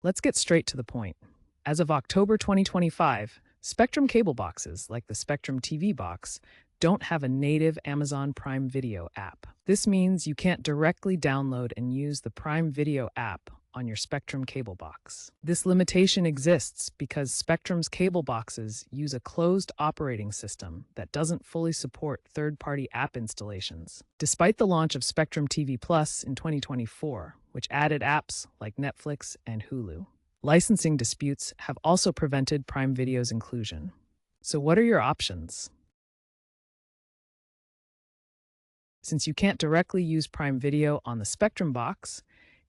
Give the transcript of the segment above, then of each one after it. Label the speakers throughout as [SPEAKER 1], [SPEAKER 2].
[SPEAKER 1] Let's get straight to the point. As of October 2025, Spectrum cable boxes, like the Spectrum TV box, don't have a native Amazon Prime Video app. This means you can't directly download and use the Prime Video app on your Spectrum cable box. This limitation exists because Spectrum's cable boxes use a closed operating system that doesn't fully support third-party app installations. Despite the launch of Spectrum TV Plus in 2024, which added apps like Netflix and Hulu, licensing disputes have also prevented Prime Video's inclusion. So what are your options? Since you can't directly use Prime Video on the Spectrum box,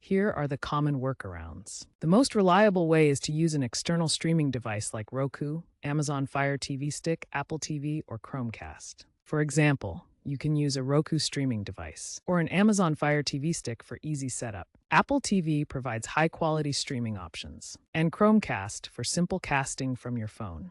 [SPEAKER 1] here are the common workarounds. The most reliable way is to use an external streaming device like Roku, Amazon Fire TV Stick, Apple TV, or Chromecast. For example, you can use a Roku streaming device or an Amazon Fire TV Stick for easy setup. Apple TV provides high-quality streaming options, and Chromecast for simple casting from your phone.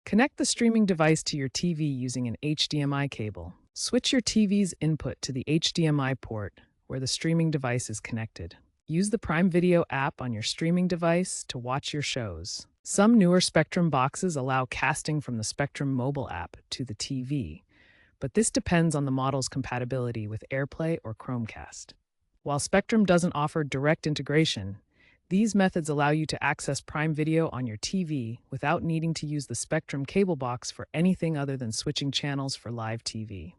[SPEAKER 1] Connect the streaming device to your TV using an HDMI cable. Switch your TV's input to the HDMI port where the streaming device is connected. Use the Prime Video app on your streaming device to watch your shows. Some newer Spectrum boxes allow casting from the Spectrum mobile app to the TV, but this depends on the model's compatibility with AirPlay or Chromecast. While Spectrum doesn't offer direct integration, these methods allow you to access Prime Video on your TV without needing to use the Spectrum cable box for anything other than switching channels for live TV.